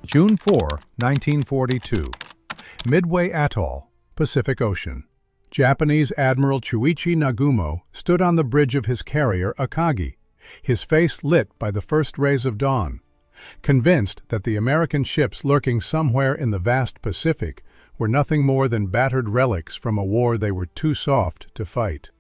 June 4, 1942. Midway Atoll, Pacific Ocean. Japanese Admiral Chuichi Nagumo stood on the bridge of his carrier Akagi, his face lit by the first rays of dawn, convinced that the American ships lurking somewhere in the vast Pacific were nothing more than battered relics from a war they were too soft to fight.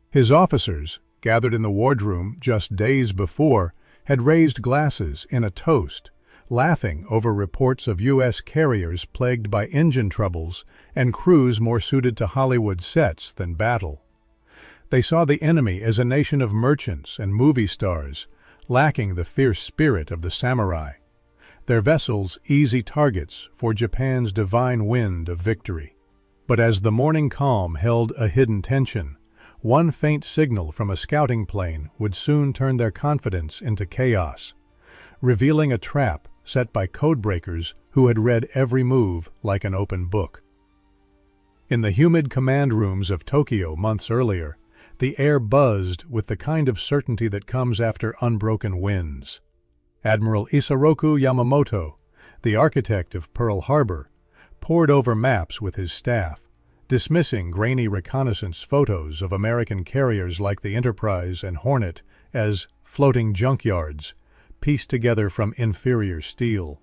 His officers, gathered in the wardroom just days before, had raised glasses in a toast, laughing over reports of U.S. carriers plagued by engine troubles and crews more suited to Hollywood sets than battle. They saw the enemy as a nation of merchants and movie stars, lacking the fierce spirit of the samurai, their vessels easy targets for Japan's divine wind of victory. But as the morning calm held a hidden tension, one faint signal from a scouting plane would soon turn their confidence into chaos, revealing a trap set by codebreakers who had read every move like an open book. In the humid command rooms of Tokyo months earlier, the air buzzed with the kind of certainty that comes after unbroken winds. Admiral Isoroku Yamamoto, the architect of Pearl Harbor, pored over maps with his staff, dismissing grainy reconnaissance photos of American carriers like the Enterprise and Hornet as floating junkyards, pieced together from inferior steel.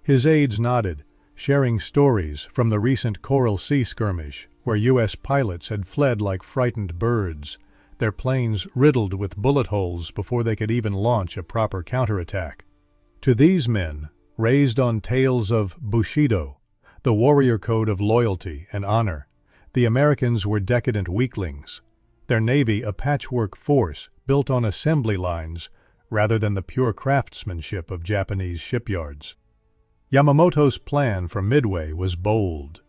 His aides nodded, sharing stories from the recent Coral Sea skirmish, where U.S. pilots had fled like frightened birds, their planes riddled with bullet holes before they could even launch a proper counterattack. To these men, raised on tales of Bushido, the warrior code of loyalty and honor, the Americans were decadent weaklings, their navy a patchwork force built on assembly lines rather than the pure craftsmanship of Japanese shipyards. Yamamoto's plan for Midway was bold: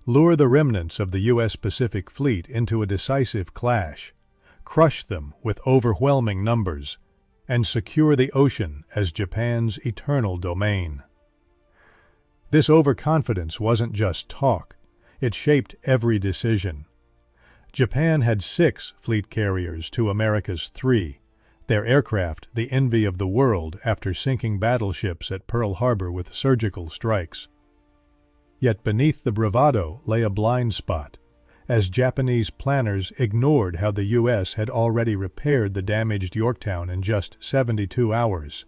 lure the remnants of the U.S. Pacific Fleet into a decisive clash, crush them with overwhelming numbers, and secure the ocean as Japan's eternal domain. This overconfidence wasn't just talk, it shaped every decision. Japan had 6 fleet carriers to America's 3, their aircraft the envy of the world after sinking battleships at Pearl Harbor with surgical strikes. Yet beneath the bravado lay a blind spot, as Japanese planners ignored how the U.S. had already repaired the damaged Yorktown in just 72 hours.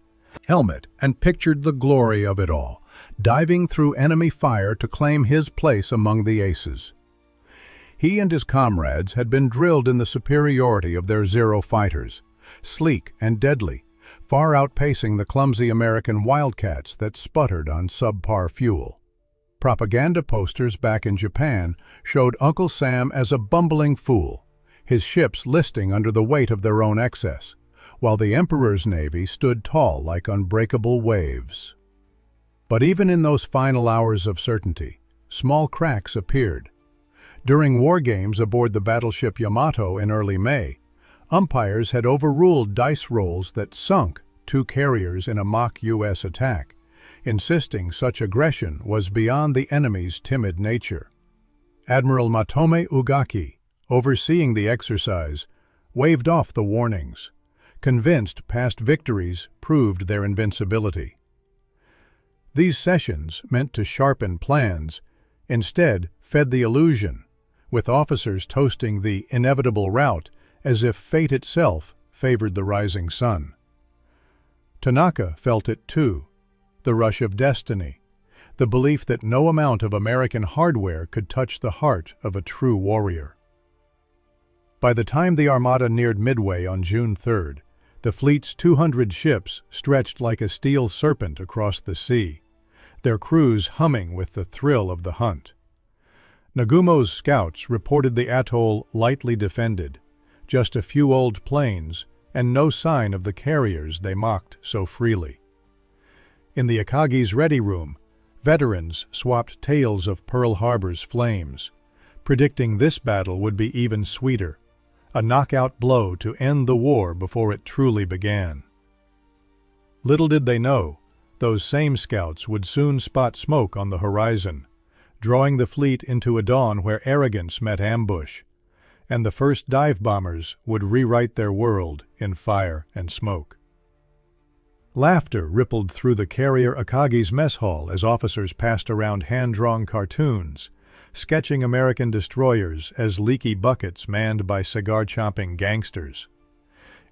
Helmet and pictured the glory of it all, diving through enemy fire to claim his place among the aces. He and his comrades had been drilled in the superiority of their Zero fighters, sleek and deadly, far outpacing the clumsy American Wildcats that sputtered on subpar fuel. Propaganda posters back in Japan showed Uncle Sam as a bumbling fool, his ships listing under the weight of their own excess, while the Emperor's Navy stood tall like unbreakable waves. But even in those final hours of certainty, small cracks appeared. During war games aboard the battleship Yamato in early May, umpires had overruled dice rolls that sunk 2 carriers in a mock U.S. attack, insisting such aggression was beyond the enemy's timid nature. Admiral Matome Ugaki, overseeing the exercise, waved off the warnings, convinced past victories proved their invincibility. These sessions, meant to sharpen plans, instead fed the illusion, with officers toasting the inevitable rout as if fate itself favored the rising sun. Tanaka felt it too, the rush of destiny, the belief that no amount of American hardware could touch the heart of a true warrior. By the time the Armada neared Midway on June 3rd, the fleet's 200 ships stretched like a steel serpent across the sea, their crews humming with the thrill of the hunt. Nagumo's scouts reported the atoll lightly defended, just a few old planes, and no sign of the carriers they mocked so freely. In the Akagi's ready room, veterans swapped tales of Pearl Harbor's flames, predicting this battle would be even sweeter, a knockout blow to end the war before it truly began. Little did they know, those same scouts would soon spot smoke on the horizon, drawing the fleet into a dawn where arrogance met ambush, and the first dive bombers would rewrite their world in fire and smoke. Laughter rippled through the carrier Akagi's mess hall as officers passed around hand-drawn cartoons, sketching American destroyers as leaky buckets manned by cigar-chomping gangsters.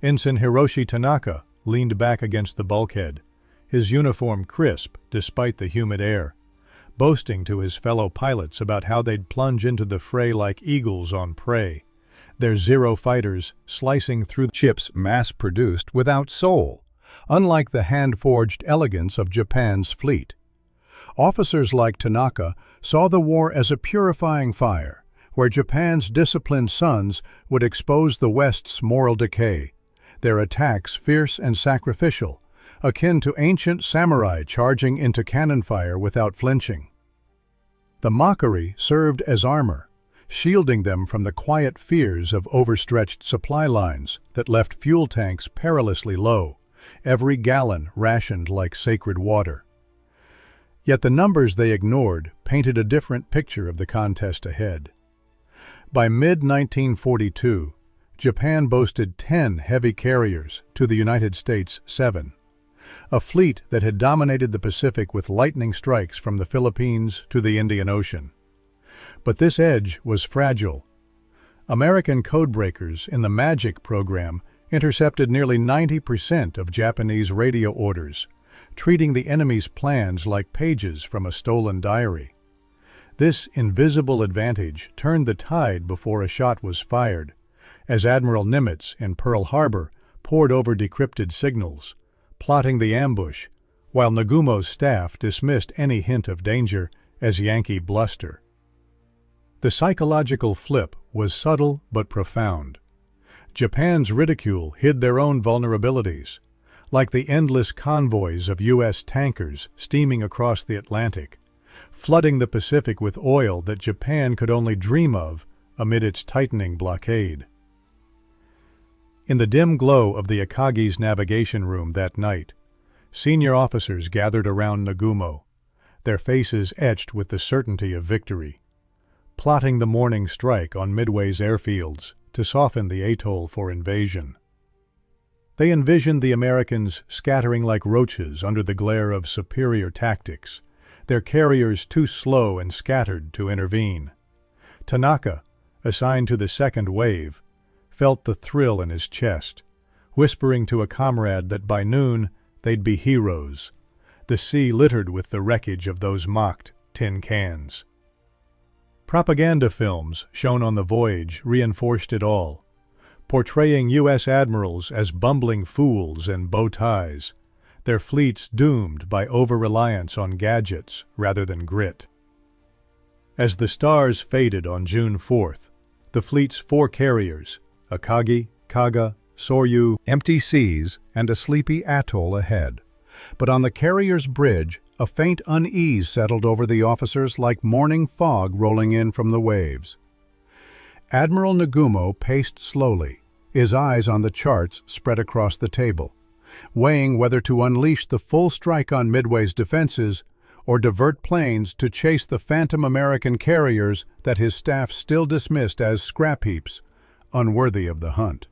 Ensign Hiroshi Tanaka leaned back against the bulkhead, his uniform crisp despite the humid air, boasting to his fellow pilots about how they'd plunge into the fray like eagles on prey, their Zero fighters slicing through ships mass-produced without soul, unlike the hand-forged elegance of Japan's fleet. Officers like Tanaka saw the war as a purifying fire, where Japan's disciplined sons would expose the West's moral decay, their attacks fierce and sacrificial, akin to ancient samurai charging into cannon fire without flinching. The mockery served as armor, shielding them from the quiet fears of overstretched supply lines that left fuel tanks perilously low, every gallon rationed like sacred water. Yet the numbers they ignored painted a different picture of the contest ahead. By mid-1942, Japan boasted 10 heavy carriers to the United States' 7, a fleet that had dominated the Pacific with lightning strikes from the Philippines to the Indian Ocean. But this edge was fragile. American codebreakers in the MAGIC program intercepted nearly 90% of Japanese radio orders, treating the enemy's plans like pages from a stolen diary. This invisible advantage turned the tide before a shot was fired, as Admiral Nimitz in Pearl Harbor pored over decrypted signals, plotting the ambush, while Nagumo's staff dismissed any hint of danger as Yankee bluster. The psychological flip was subtle but profound. Japan's ridicule hid their own vulnerabilities, like the endless convoys of U.S. tankers steaming across the Atlantic, flooding the Pacific with oil that Japan could only dream of amid its tightening blockade. In the dim glow of the Akagi's navigation room that night, senior officers gathered around Nagumo, their faces etched with the certainty of victory, plotting the morning strike on Midway's airfields to soften the atoll for invasion. They envisioned the Americans scattering like roaches under the glare of superior tactics, their carriers too slow and scattered to intervene. Tanaka, assigned to the second wave, felt the thrill in his chest, whispering to a comrade that by noon they'd be heroes, the sea littered with the wreckage of those mocked tin cans. Propaganda films shown on the voyage reinforced it all, portraying U.S. admirals as bumbling fools in bow ties, their fleets doomed by over-reliance on gadgets rather than grit. As the stars faded on June 4th, the fleet's 4 carriers, Akagi, Kaga, Soryu, empty seas and a sleepy atoll ahead. But on the carrier's bridge, a faint unease settled over the officers like morning fog rolling in from the waves. Admiral Nagumo paced slowly, his eyes on the charts spread across the table, weighing whether to unleash the full strike on Midway's defenses or divert planes to chase the phantom American carriers that his staff still dismissed as scrap heaps, unworthy of the hunt.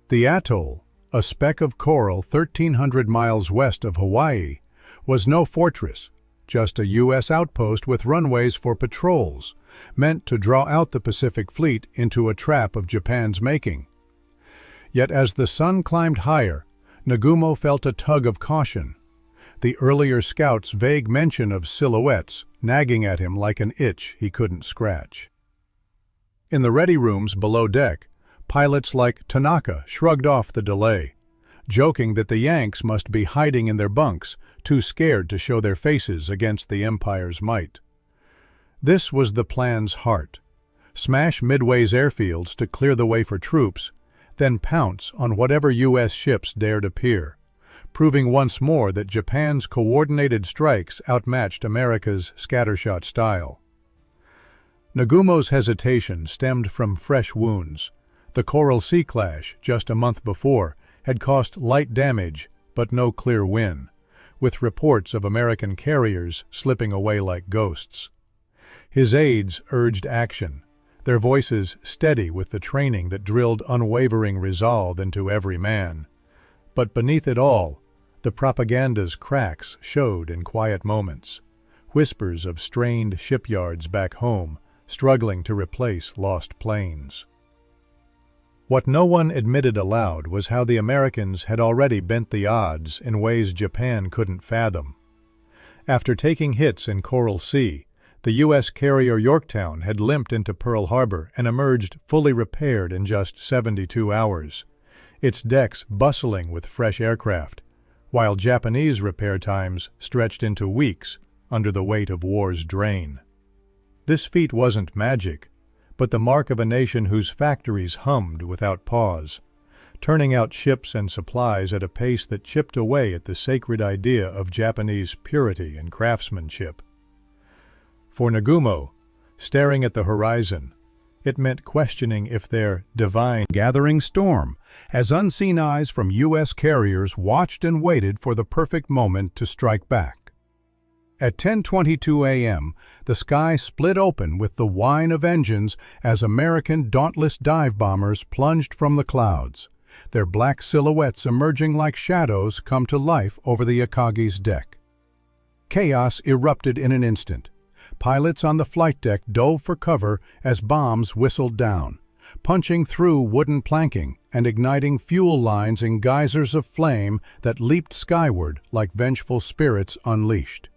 The atoll, a speck of coral 1,300 miles west of Hawaii, was no fortress, just a U.S. outpost with runways for patrols, meant to draw out the Pacific Fleet into a trap of Japan's making. Yet as the sun climbed higher, Nagumo felt a tug of caution, the earlier scout's vague mention of silhouettes nagging at him like an itch he couldn't scratch. In the ready rooms below deck, pilots like Tanaka shrugged off the delay, joking that the Yanks must be hiding in their bunks, too scared to show their faces against the Empire's might. This was the plan's heart: smash Midway's airfields to clear the way for troops, then pounce on whatever U.S. ships dared appear, proving once more that Japan's coordinated strikes outmatched America's scattershot style. Nagumo's hesitation stemmed from fresh wounds. The Coral Sea clash, just a month before, had cost light damage but no clear win, with reports of American carriers slipping away like ghosts. His aides urged action, their voices steady with the training that drilled unwavering resolve into every man. But beneath it all, The propaganda's cracks showed in quiet moments, whispers of strained shipyards back home, struggling to replace lost planes. What no one admitted aloud was how the Americans had already bent the odds in ways Japan couldn't fathom. After taking hits in Coral Sea, the U.S. carrier Yorktown had limped into Pearl Harbor and emerged fully repaired in just 72 hours, its decks bustling with fresh aircraft, while Japanese repair times stretched into weeks under the weight of war's drain. This feat wasn't magic, but the mark of a nation whose factories hummed without pause, turning out ships and supplies at a pace that chipped away at the sacred idea of Japanese purity and craftsmanship. For Nagumo, staring at the horizon, it meant questioning if their divine Gathering storm, as unseen eyes from U.S. carriers watched and waited for the perfect moment to strike back. At 10:22 a.m., the sky split open with the whine of engines as American Dauntless dive bombers plunged from the clouds, their black silhouettes emerging like shadows come to life over the Akagi's deck. Chaos erupted in an instant. Pilots on the flight deck dove for cover as bombs whistled down, punching through wooden planking and igniting fuel lines in geysers of flame that leaped skyward like vengeful spirits unleashed.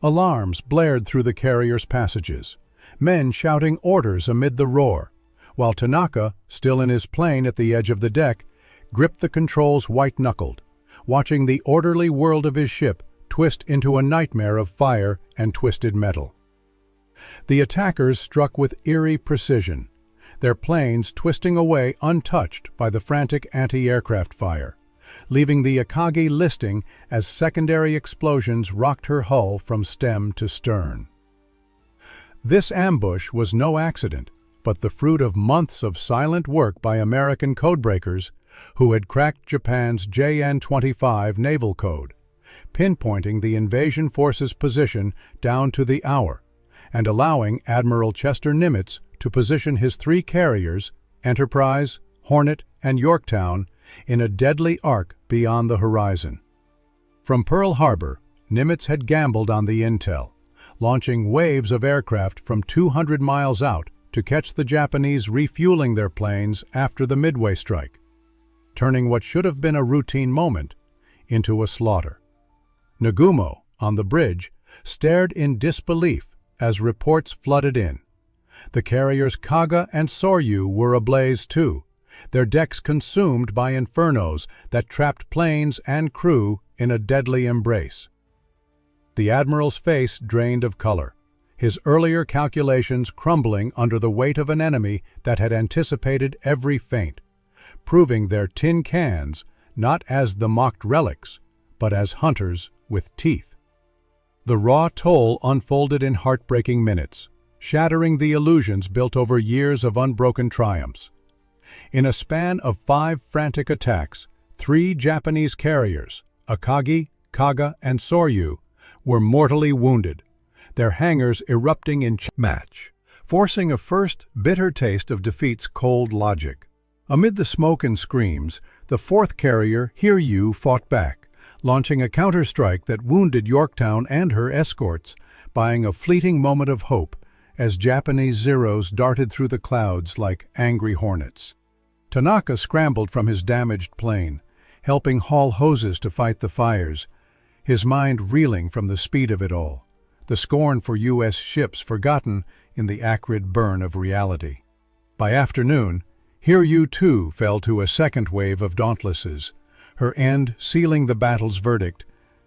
Alarms blared through the carrier's passages, men shouting orders amid the roar, while Tanaka, still in his plane at the edge of the deck, gripped the controls white-knuckled, watching the orderly world of his ship twist into a nightmare of fire and twisted metal. The attackers struck with eerie precision, their planes twisting away untouched by the frantic anti-aircraft fire, leaving the Akagi listing as secondary explosions rocked her hull from stem to stern. This ambush was no accident, but the fruit of months of silent work by American codebreakers who had cracked Japan's JN-25 naval code, pinpointing the invasion force's position down to the hour, and allowing Admiral Chester Nimitz to position his three carriers, Enterprise, Hornet, and Yorktown, in a deadly arc beyond the horizon. From Pearl Harbor, Nimitz had gambled on the intel, launching waves of aircraft from 200 miles out to catch the Japanese refueling their planes after the Midway strike, turning what should have been a routine moment into a slaughter. Nagumo, on the bridge, stared in disbelief as reports flooded in. The carriers Kaga and Soryu were ablaze too, their decks consumed by infernos that trapped planes and crew in a deadly embrace. The Admiral's face drained of color, his earlier calculations crumbling under the weight of an enemy that had anticipated every feint, proving their tin cans not as the mocked relics, but as hunters with teeth. The raw toll unfolded in heartbreaking minutes, shattering the illusions built over years of unbroken triumphs. In a span of 5 frantic attacks, 3 Japanese carriers, Akagi, Kaga, and Soryu, were mortally wounded, their hangars erupting in match, forcing a first bitter taste of defeat's cold logic. Amid the smoke and screams, the 4th carrier, Hiryu, fought back, launching a counterstrike that wounded Yorktown and her escorts, buying a fleeting moment of hope as Japanese Zeros darted through the clouds like angry hornets. Tanaka scrambled from his damaged plane, helping haul hoses to fight the fires, his mind reeling from the speed of it all, the scorn for U.S. ships forgotten in the acrid burn of reality. By afternoon, Hiryu too fell to a second wave of Dauntlesses, her end sealing the battle's verdict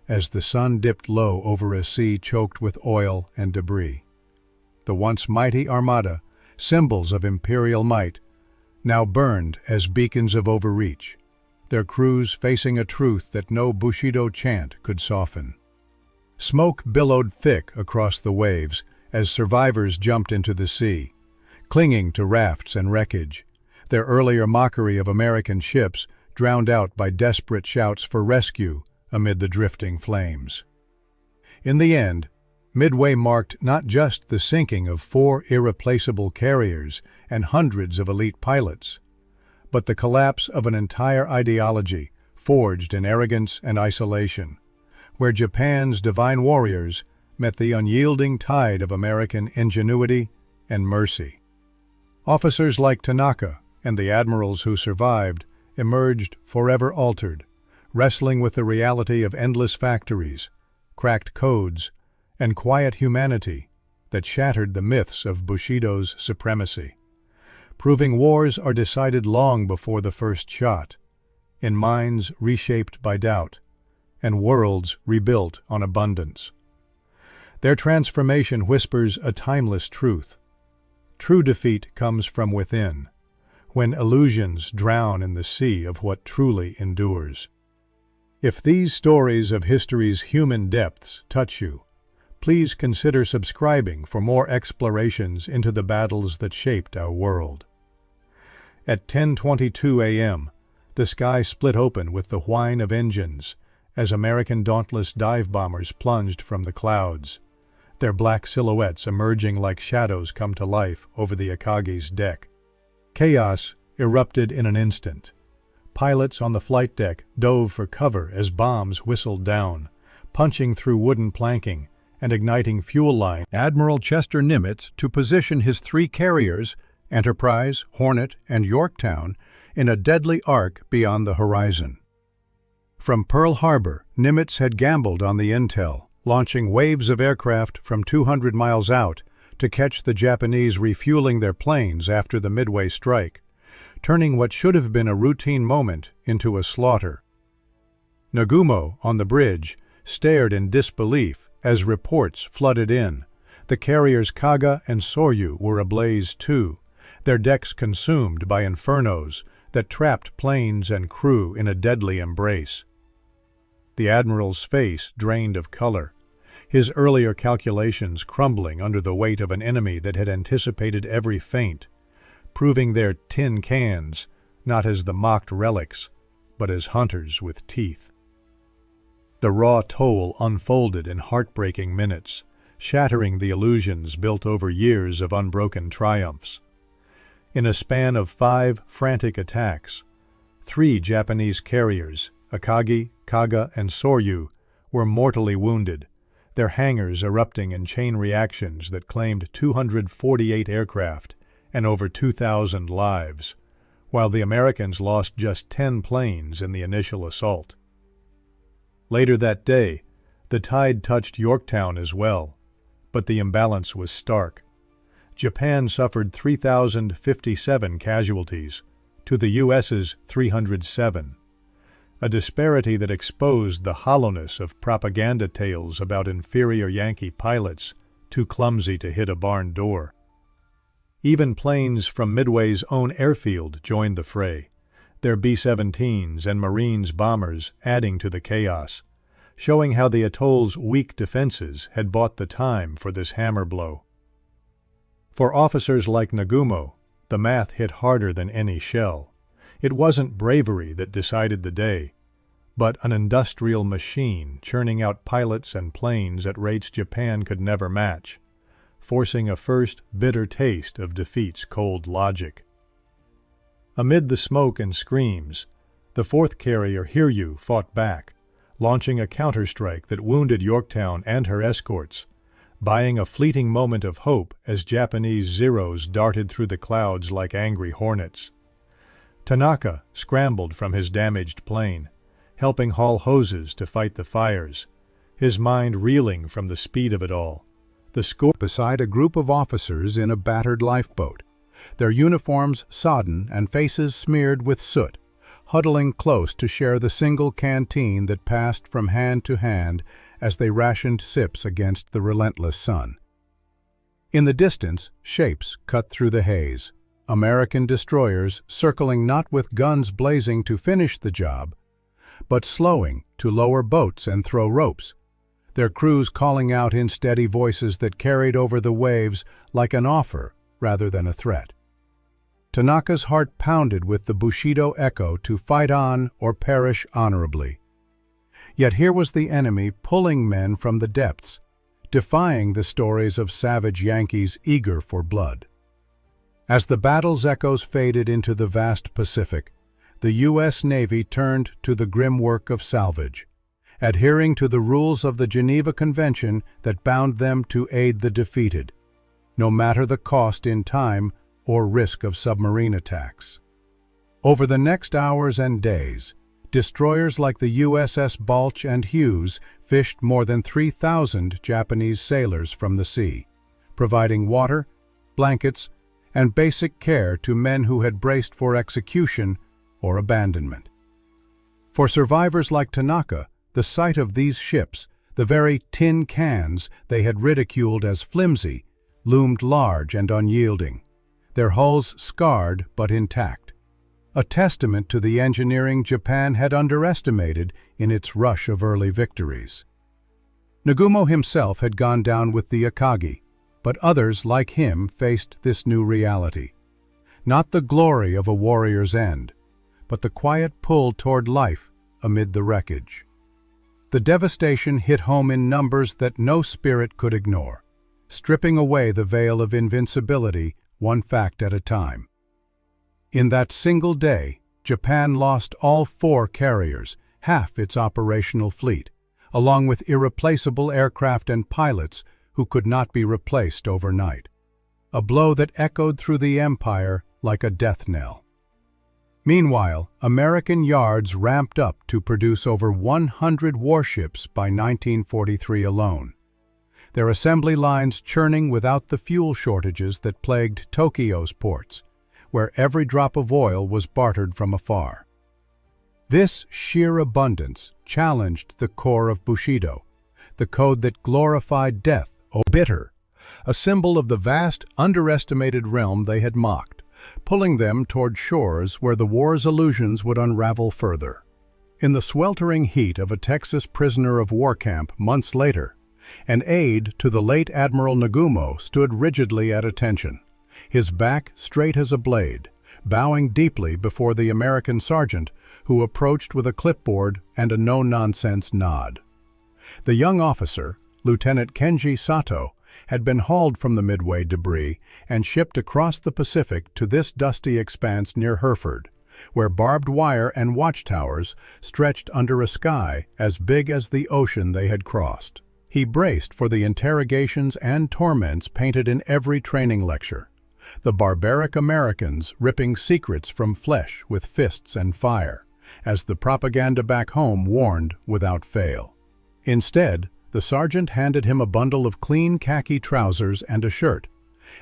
as the sun dipped low over a sea choked with oil and debris. The once mighty armada, symbols of imperial might, now burned as beacons of overreach, their crews facing a truth that no Bushido chant could soften. Smoke billowed thick across the waves as survivors jumped into the sea, clinging to rafts and wreckage, their earlier mockery of American ships drowned out by desperate shouts for rescue amid the drifting flames. In the end, Midway marked not just the sinking of 4 irreplaceable carriers and hundreds of elite pilots, but the collapse of an entire ideology forged in arrogance and isolation, where Japan's divine warriors met the unyielding tide of American ingenuity and mercy. Officers like Tanaka and the admirals who survived emerged forever altered, wrestling with the reality of endless factories, cracked codes, and quiet humanity that shattered the myths of Bushido's supremacy, proving wars are decided long before the first shot, in minds reshaped by doubt, and worlds rebuilt on abundance. Their transformation whispers a timeless truth. True defeat comes from within, when illusions drown in the sea of what truly endures. If these stories of history's human depths touch you, please consider subscribing for more explorations into the battles that shaped our world. At 10:22 a.m., the sky split open with the whine of engines as American Dauntless dive bombers plunged from the clouds, their black silhouettes emerging like shadows come to life over the Akagi's deck. Chaos erupted in an instant. Pilots on the flight deck dove for cover as bombs whistled down, punching through wooden planking and igniting fuel lines. Admiral Chester Nimitz to position his 3 carriers, Enterprise, Hornet, and Yorktown, in a deadly arc beyond the horizon. From Pearl Harbor, Nimitz had gambled on the intel, launching waves of aircraft from 200 miles out to catch the Japanese refueling their planes after the Midway strike, turning what should have been a routine moment into a slaughter. Nagumo, on the bridge, stared in disbelief as reports flooded in. The carriers Kaga and Soryu were ablaze too, their decks consumed by infernos that trapped planes and crew in a deadly embrace. The Admiral's face drained of color, his earlier calculations crumbling under the weight of an enemy that had anticipated every feint, proving their tin cans not as the mocked relics, but as hunters with teeth. The raw toll unfolded in heartbreaking minutes, shattering the illusions built over years of unbroken triumphs. In a span of 5 frantic attacks, 3 Japanese carriers, Akagi, Kaga, and Soryu, were mortally wounded, their hangars erupting in chain reactions that claimed 248 aircraft and over 2,000 lives, while the Americans lost just 10 planes in the initial assault. Later that day, the tide touched Yorktown as well, but the imbalance was stark. Japan suffered 3,057 casualties to the U.S.'s 307, a disparity that exposed the hollowness of propaganda tales about inferior Yankee pilots too clumsy to hit a barn door. Even planes from Midway's own airfield joined the fray, their B-17s and Marines bombers adding to the chaos, showing how the atoll's weak defenses had bought the time for this hammer blow. For officers like Nagumo, the math hit harder than any shell. It wasn't bravery that decided the day, but an industrial machine churning out pilots and planes at rates Japan could never match, forcing a first bitter taste of defeat's cold logic. Amid the smoke and screams, the 4th carrier Hiryu fought back, launching a counterstrike that wounded Yorktown and her escorts, buying a fleeting moment of hope as Japanese Zeros darted through the clouds like angry hornets. Tanaka scrambled from his damaged plane, helping haul hoses to fight the fires, his mind reeling from the speed of it all. The score beside a group of officers in a battered lifeboat, their uniforms sodden and faces smeared with soot, huddling close to share the single canteen that passed from hand to hand as they rationed sips against the relentless sun. In the distance, shapes cut through the haze, American destroyers circling not with guns blazing to finish the job, but slowing to lower boats and throw ropes, their crews calling out in steady voices that carried over the waves like an offer rather than a threat. Tanaka's heart pounded with the Bushido echo to fight on or perish honorably. Yet here was the enemy pulling men from the depths, defying the stories of savage Yankees eager for blood. As the battle's echoes faded into the vast Pacific, the U.S. Navy turned to the grim work of salvage, adhering to the rules of the Geneva Convention that bound them to aid the defeated, no matter the cost in time or risk of submarine attacks. Over the next hours and days, destroyers like the USS Balch and Hughes fished more than 3,000 Japanese sailors from the sea, providing water, blankets, and basic care to men who had braced for execution or abandonment. For survivors like Tanaka, the sight of these ships, the very tin cans they had ridiculed as flimsy, loomed large and unyielding, their hulls scarred but intact, a testament to the engineering Japan had underestimated in its rush of early victories. Nagumo himself had gone down with the Akagi, but others like him faced this new reality. Not the glory of a warrior's end, but the quiet pull toward life amid the wreckage. The devastation hit home in numbers that no spirit could ignore, stripping away the veil of invincibility one fact at a time. In that single day, Japan lost all 4 carriers, half its operational fleet, along with irreplaceable aircraft and pilots who could not be replaced overnight. A blow that echoed through the empire like a death knell. Meanwhile, American yards ramped up to produce over 100 warships by 1943 alone, their assembly lines churning without the fuel shortages that plagued Tokyo's ports, where every drop of oil was bartered from afar. This sheer abundance challenged the core of Bushido, the code that glorified death or bitter, a symbol of the vast, underestimated realm they had mocked, pulling them toward shores where the war's illusions would unravel further. In the sweltering heat of a Texas prisoner of war camp months later, an aide to the late Admiral Nagumo stood rigidly at attention, his back straight as a blade, bowing deeply before the American sergeant who approached with a clipboard and a no-nonsense nod. The young officer, Lieutenant Kenji Sato, had been hauled from the Midway debris and shipped across the Pacific to this dusty expanse near Hereford, where barbed wire and watchtowers stretched under a sky as big as the ocean they had crossed. He braced for the interrogations and torments painted in every training lecture, the barbaric Americans ripping secrets from flesh with fists and fire, as the propaganda back home warned without fail. Instead, the sergeant handed him a bundle of clean khaki trousers and a shirt,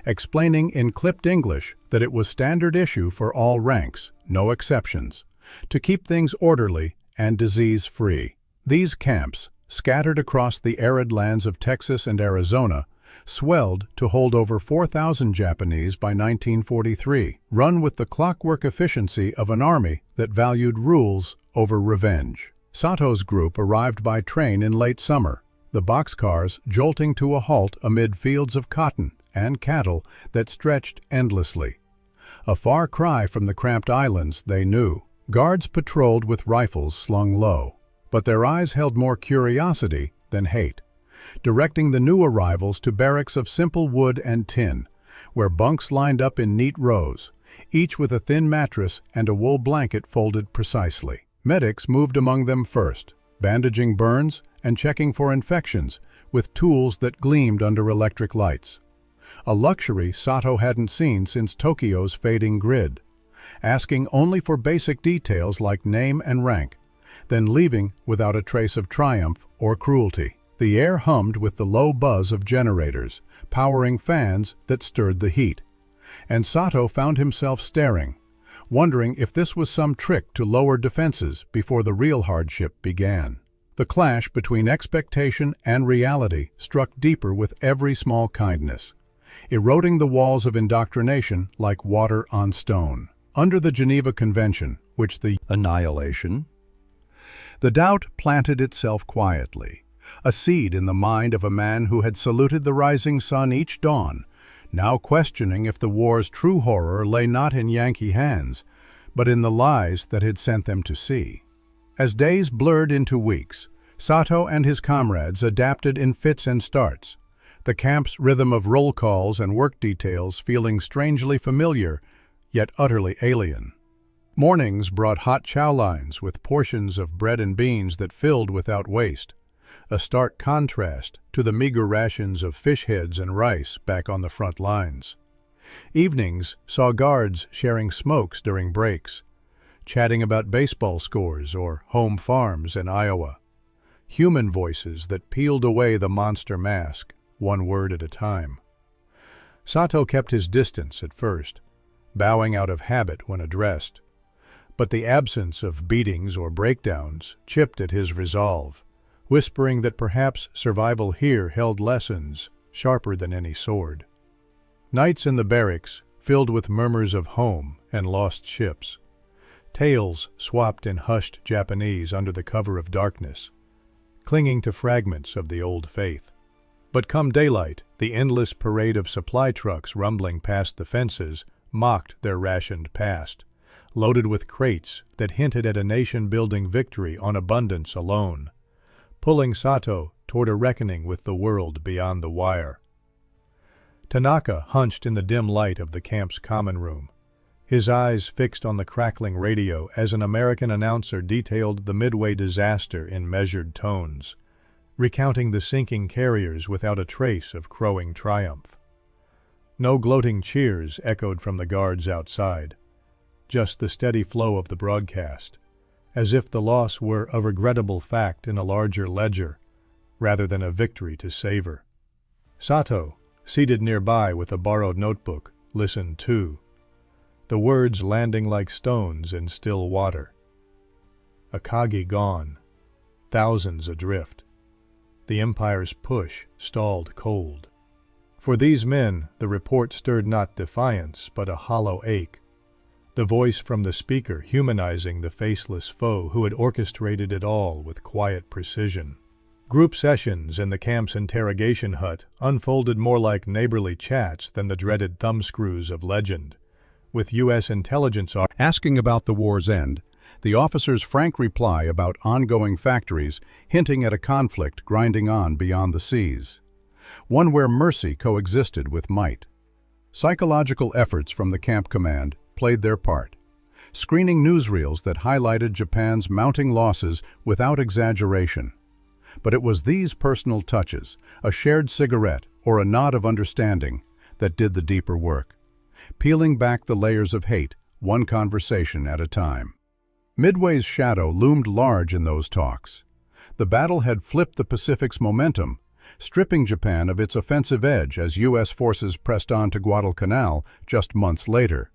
explaining in clipped English that it was standard issue for all ranks, no exceptions, to keep things orderly and disease-free. These camps, scattered across the arid lands of Texas and Arizona, swelled to hold over 4,000 Japanese by 1943, run with the clockwork efficiency of an army that valued rules over revenge. Sato's group arrived by train in late summer, the boxcars jolting to a halt amid fields of cotton and cattle that stretched endlessly. A far cry from the cramped islands, they knew. Guards patrolled with rifles slung low, but their eyes held more curiosity than hate, directing the new arrivals to barracks of simple wood and tin, where bunks lined up in neat rows, each with a thin mattress and a wool blanket folded precisely. Medics moved among them first, bandaging burns and checking for infections with tools that gleamed under electric lights. A luxury Sato hadn't seen since Tokyo's fading grid, asking only for basic details like name and rank, then leaving without a trace of triumph or cruelty. The air hummed with the low buzz of generators, powering fans that stirred the heat, and Sato found himself staring, wondering if this was some trick to lower defenses before the real hardship began. The clash between expectation and reality struck deeper with every small kindness, eroding the walls of indoctrination like water on stone. Under the Geneva Convention, which the annihilation, the doubt planted itself quietly, a seed in the mind of a man who had saluted the rising sun each dawn, now questioning if the war's true horror lay not in Yankee hands, but in the lies that had sent them to sea. As days blurred into weeks, Sato and his comrades adapted in fits and starts, the camp's rhythm of roll calls and work details feeling strangely familiar, yet utterly alien. Mornings brought hot chow lines with portions of bread and beans that filled without waste, a stark contrast to the meager rations of fish heads and rice back on the front lines. Evenings saw guards sharing smokes during breaks, chatting about baseball scores or home farms in Iowa. Human voices that peeled away the monster mask, one word at a time. Sato kept his distance at first, bowing out of habit when addressed. But the absence of beatings or breakdowns chipped at his resolve, whispering that perhaps survival here held lessons sharper than any sword. Nights in the barracks filled with murmurs of home and lost ships. Tales swapped in hushed Japanese under the cover of darkness, clinging to fragments of the old faith. But come daylight, the endless parade of supply trucks rumbling past the fences mocked their rationed past, loaded with crates that hinted at a nation-building victory on abundance alone, pulling Sato toward a reckoning with the world beyond the wire. Tanaka hunched in the dim light of the camp's common room, his eyes fixed on the crackling radio as an American announcer detailed the Midway disaster in measured tones, recounting the sinking carriers without a trace of crowing triumph. No gloating cheers echoed from the guards outside, just the steady flow of the broadcast, as if the loss were a regrettable fact in a larger ledger, rather than a victory to savor. Sato, seated nearby with a borrowed notebook, listened too, the words landing like stones in still water. Akagi gone, thousands adrift. The Empire's push stalled cold. For these men, the report stirred not defiance, but a hollow ache. The voice from the speaker humanizing the faceless foe who had orchestrated it all with quiet precision. Group sessions in the camp's interrogation hut unfolded more like neighborly chats than the dreaded thumbscrews of legend, with U.S. intelligence asking about the war's end, the officer's frank reply about ongoing factories hinting at a conflict grinding on beyond the seas, one where mercy coexisted with might. Psychological efforts from the camp command played their part, screening newsreels that highlighted Japan's mounting losses without exaggeration. But it was these personal touches, a shared cigarette or a nod of understanding, that did the deeper work, peeling back the layers of hate, one conversation at a time. Midway's shadow loomed large in those talks. The battle had flipped the Pacific's momentum, stripping Japan of its offensive edge as U.S. forces pressed on to Guadalcanal just months later,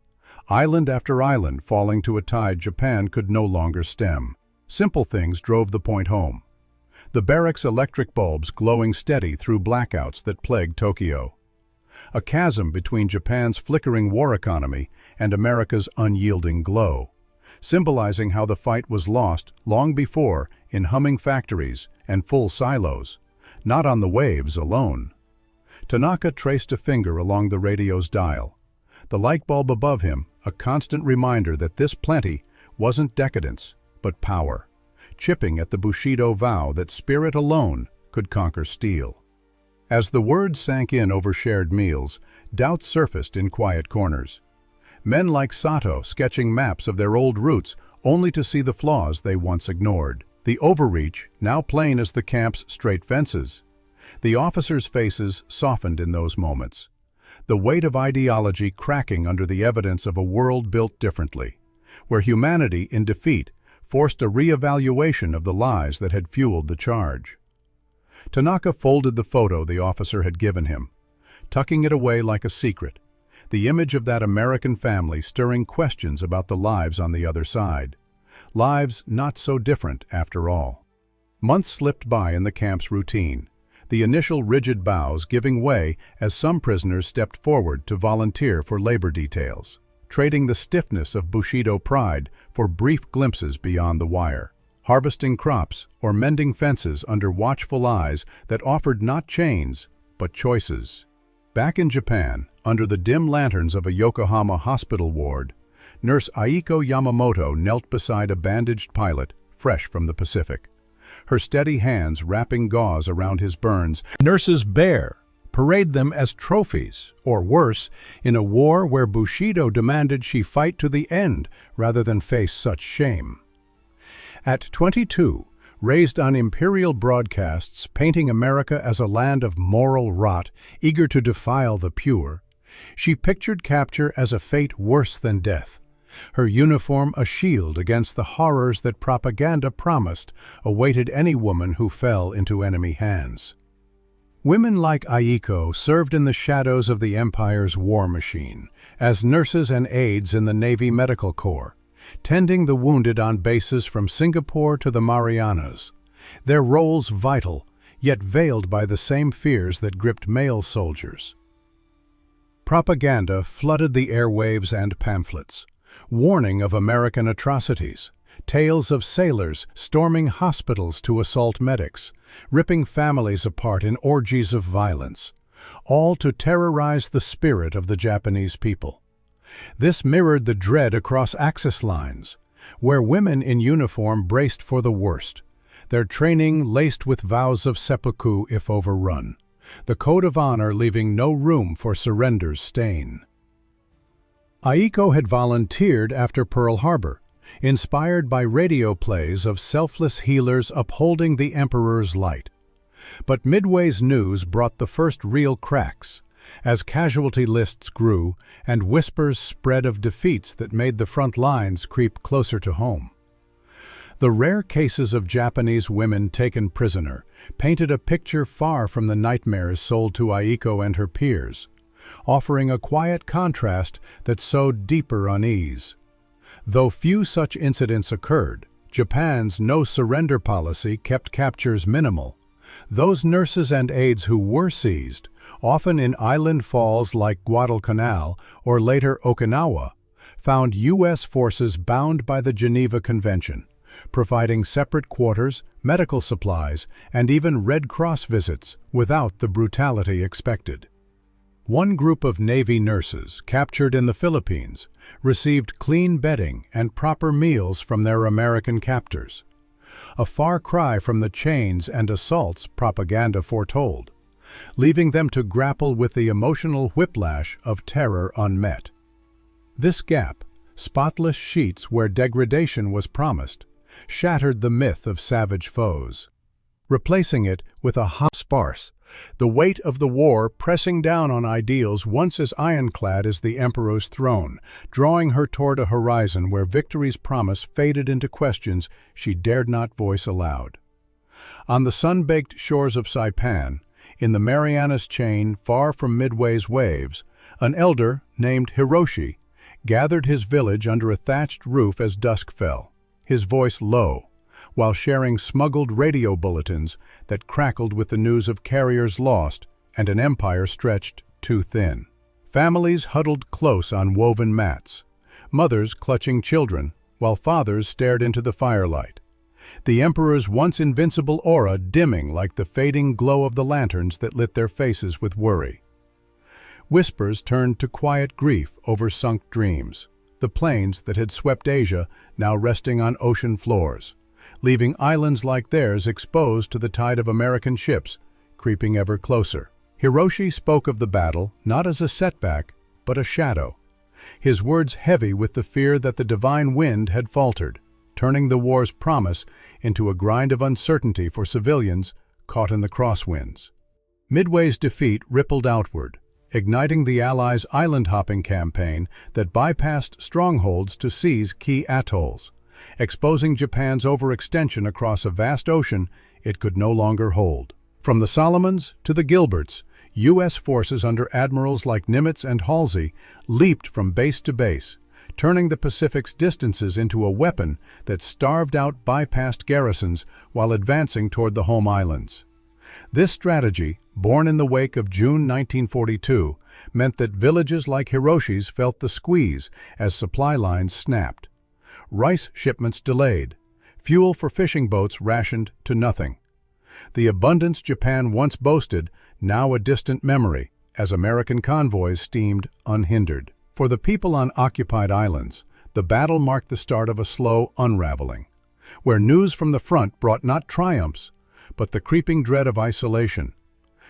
island after island falling to a tide Japan could no longer stem. Simple things drove the point home. The barracks' electric bulbs glowing steady through blackouts that plagued Tokyo. A chasm between Japan's flickering war economy and America's unyielding glow, symbolizing how the fight was lost long before in humming factories and full silos, not on the waves alone. Tanaka traced a finger along the radio's dial, the light bulb above him a constant reminder that this plenty wasn't decadence, but power, chipping at the Bushido vow that spirit alone could conquer steel. As the words sank in over shared meals, doubts surfaced in quiet corners. Men like Sato sketching maps of their old routes only to see the flaws they once ignored. The overreach now plain as the camp's straight fences. The officers' faces softened in those moments, the weight of ideology cracking under the evidence of a world built differently, where humanity in defeat forced a re-evaluation of the lies that had fueled the charge. Tanaka folded the photo the officer had given him, tucking it away like a secret, the image of that American family stirring questions about the lives on the other side. Lives not so different after all. Months slipped by in the camp's routine, the initial rigid bows giving way as some prisoners stepped forward to volunteer for labor details, trading the stiffness of Bushido pride for brief glimpses beyond the wire, harvesting crops or mending fences under watchful eyes that offered not chains, but choices. Back in Japan, under the dim lanterns of a Yokohama hospital ward, Nurse Aiko Yamamoto knelt beside a bandaged pilot, fresh from the Pacific, her steady hands wrapping gauze around his burns. Nurses bare, parade them as trophies, or worse, in a war where Bushido demanded she fight to the end rather than face such shame. At 22, raised on imperial broadcasts painting America as a land of moral rot, eager to defile the pure, she pictured capture as a fate worse than death, her uniform a shield against the horrors that propaganda promised awaited any woman who fell into enemy hands. Women like Aiko served in the shadows of the Empire's war machine, as nurses and aides in the Navy Medical Corps, tending the wounded on bases from Singapore to the Marianas, their roles vital, yet veiled by the same fears that gripped male soldiers. Propaganda flooded the airwaves and pamphlets, warning of American atrocities, tales of sailors storming hospitals to assault medics, ripping families apart in orgies of violence, all to terrorize the spirit of the Japanese people. This mirrored the dread across Axis lines, where women in uniform braced for the worst, their training laced with vows of seppuku if overrun, the code of honor leaving no room for surrender's stain. Aiko had volunteered after Pearl Harbor, inspired by radio plays of selfless healers upholding the Emperor's light. But Midway's news brought the first real cracks, as casualty lists grew and whispers spread of defeats that made the front lines creep closer to home. The rare cases of Japanese women taken prisoner painted a picture far from the nightmares sold to Aiko and her peers, offering a quiet contrast that sowed deeper unease. Though few such incidents occurred, Japan's no-surrender policy kept captures minimal. Those nurses and aides who were seized, often in island falls like Guadalcanal or later Okinawa, found U.S. forces bound by the Geneva Convention, providing separate quarters, medical supplies, and even Red Cross visits without the brutality expected. One group of Navy nurses, captured in the Philippines, received clean bedding and proper meals from their American captors. A far cry from the chains and assaults propaganda foretold, leaving them to grapple with the emotional whiplash of terror unmet. This gap, spotless sheets where degradation was promised, shattered the myth of savage foes, replacing it with a sparse, the weight of the war pressing down on ideals once as ironclad as the Emperor's throne, drawing her toward a horizon where victory's promise faded into questions she dared not voice aloud. On the sun-baked shores of Saipan, in the Marianas chain far from Midway's waves, an elder named Hiroshi gathered his village under a thatched roof as dusk fell, his voice low, while sharing smuggled radio bulletins that crackled with the news of carriers lost and an empire stretched too thin. Families huddled close on woven mats, mothers clutching children, while fathers stared into the firelight, the Emperor's once invincible aura dimming like the fading glow of the lanterns that lit their faces with worry. Whispers turned to quiet grief over sunk dreams, the planes that had swept Asia now resting on ocean floors, leaving islands like theirs exposed to the tide of American ships, creeping ever closer. Hiroshi spoke of the battle not as a setback, but a shadow, his words heavy with the fear that the divine wind had faltered, turning the war's promise into a grind of uncertainty for civilians caught in the crosswinds. Midway's defeat rippled outward, igniting the Allies' island-hopping campaign that bypassed strongholds to seize key atolls, exposing Japan's overextension across a vast ocean it could no longer hold. From the Solomons to the Gilberts, U.S. forces under admirals like Nimitz and Halsey leaped from base to base, turning the Pacific's distances into a weapon that starved out bypassed garrisons while advancing toward the home islands. This strategy, born in the wake of June 1942, meant that villages like Hiroshi's felt the squeeze as supply lines snapped. Rice shipments delayed, fuel for fishing boats rationed to nothing. The abundance Japan once boasted, now a distant memory, as American convoys steamed unhindered. For the people on occupied islands, the battle marked the start of a slow unraveling, where news from the front brought not triumphs, but the creeping dread of isolation.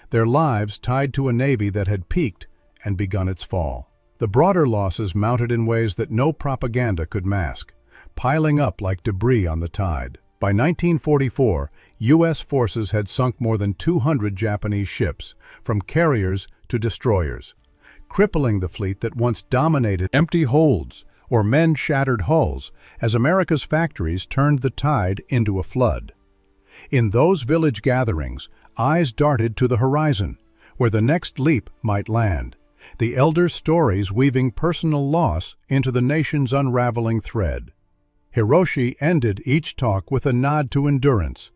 their lives tied to a navy that had peaked and begun its fall. The broader losses mounted in ways that no propaganda could mask, piling up like debris on the tide. By 1944, U.S. forces had sunk more than 200 Japanese ships, from carriers to destroyers, crippling the fleet that once dominated. Empty holds, or men-shattered hulls, as America's factories turned the tide into a flood. In those village gatherings, eyes darted to the horizon, where the next leap might land, the elders' stories weaving personal loss into the nation's unraveling thread. Hiroshi ended each talk with a nod to endurance,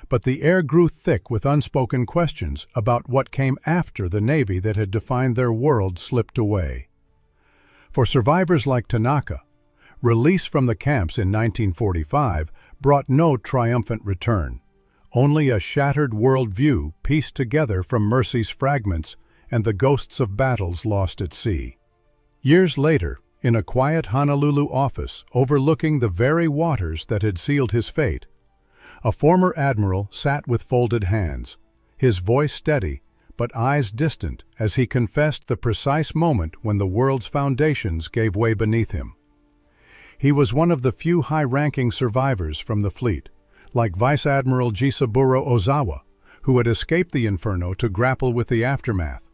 but the air grew thick with unspoken questions about what came after the navy that had defined their world slipped away. For survivors like Tanaka, release from the camps in 1945 brought no triumphant return, only a shattered worldview pieced together from mercy's fragments and the ghosts of battles lost at sea. Years later, in a quiet Honolulu office overlooking the very waters that had sealed his fate, a former admiral sat with folded hands, his voice steady but eyes distant as he confessed the precise moment when the world's foundations gave way beneath him. He was one of the few high-ranking survivors from the fleet, like Vice Admiral Jisaburo Ozawa, who had escaped the inferno to grapple with the aftermath.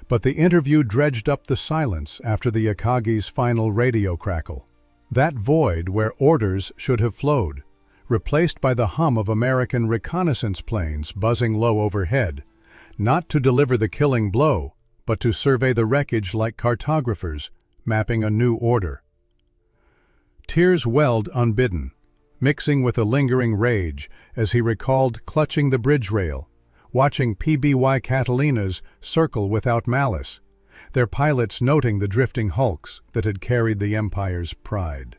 But the interview dredged up the silence after the Akagi's final radio crackle. That void where orders should have flowed, replaced by the hum of American reconnaissance planes buzzing low overhead, not to deliver the killing blow, but to survey the wreckage like cartographers, mapping a new order. Tears welled unbidden, mixing with a lingering rage as he recalled clutching the bridge rail, watching PBY Catalinas circle without malice, their pilots noting the drifting hulks that had carried the Empire's pride.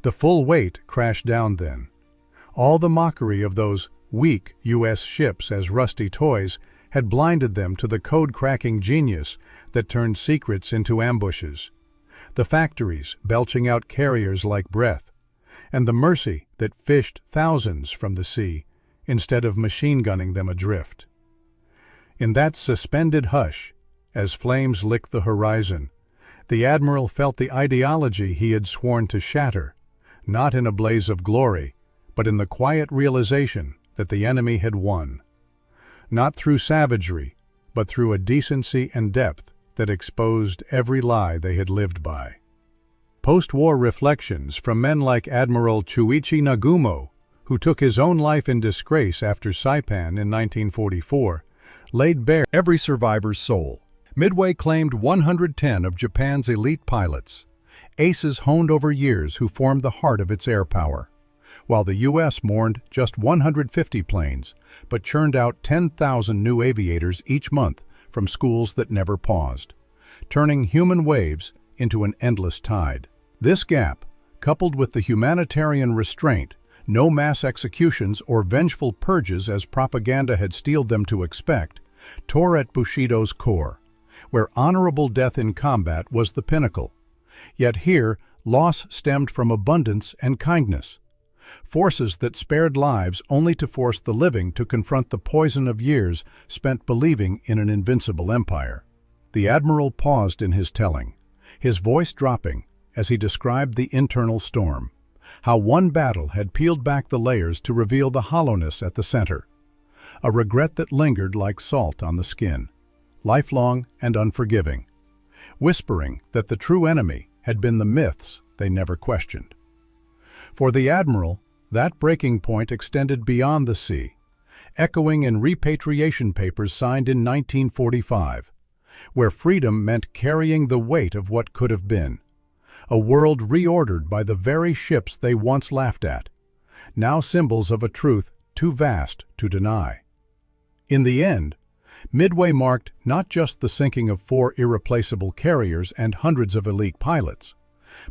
The full weight crashed down then. All the mockery of those weak U.S. ships as rusty toys had blinded them to the code-cracking genius that turned secrets into ambushes, the factories belching out carriers like breath, and the mercy that fished thousands from the sea instead of machine-gunning them adrift. In that suspended hush, as flames licked the horizon, the admiral felt the ideology he had sworn to shatter, not in a blaze of glory, but in the quiet realization that the enemy had won. Not through savagery, but through a decency and depth that exposed every lie they had lived by. Post-war reflections from men like Admiral Chuichi Nagumo, who took his own life in disgrace after Saipan in 1944, laid bare every survivor's soul. Midway claimed 110 of Japan's elite pilots, aces honed over years who formed the heart of its air power, while the U.S. mourned just 150 planes, but churned out 10,000 new aviators each month from schools that never paused, turning human waves into an endless tide. This gap, coupled with the humanitarian restraint, no mass executions or vengeful purges as propaganda had steeled them to expect, tore at Bushido's core, where honorable death in combat was the pinnacle. Yet here, loss stemmed from abundance and kindness, forces that spared lives only to force the living to confront the poison of years spent believing in an invincible empire. The admiral paused in his telling, his voice dropping as he described the internal storm, how one battle had peeled back the layers to reveal the hollowness at the center, a regret that lingered like salt on the skin, lifelong and unforgiving, whispering that the true enemy had been the myths they never questioned. For the admiral, that breaking point extended beyond the sea, echoing in repatriation papers signed in 1945, where freedom meant carrying the weight of what could have been, a world reordered by the very ships they once laughed at, now symbols of a truth too vast to deny. In the end, Midway marked not just the sinking of 4 irreplaceable carriers and hundreds of elite pilots,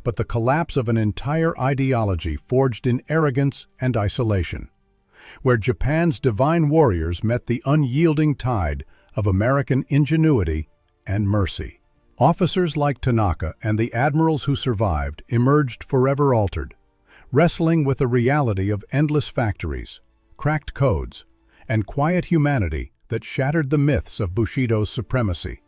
but the collapse of an entire ideology forged in arrogance and isolation, where Japan's divine warriors met the unyielding tide of American ingenuity and mercy. Officers like Tanaka and the admirals who survived emerged forever altered, wrestling with the reality of endless factories, cracked codes, and quiet humanity that shattered the myths of Bushido's supremacy,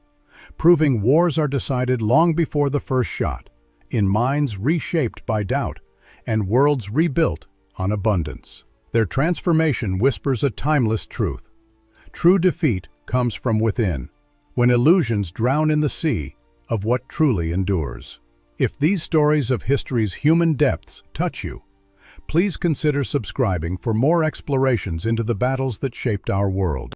proving wars are decided long before the first shot, in minds reshaped by doubt, and worlds rebuilt on abundance. Their transformation whispers a timeless truth. True defeat comes from within, when illusions drown in the sea of what truly endures. If these stories of history's human depths touch you, please consider subscribing for more explorations into the battles that shaped our world.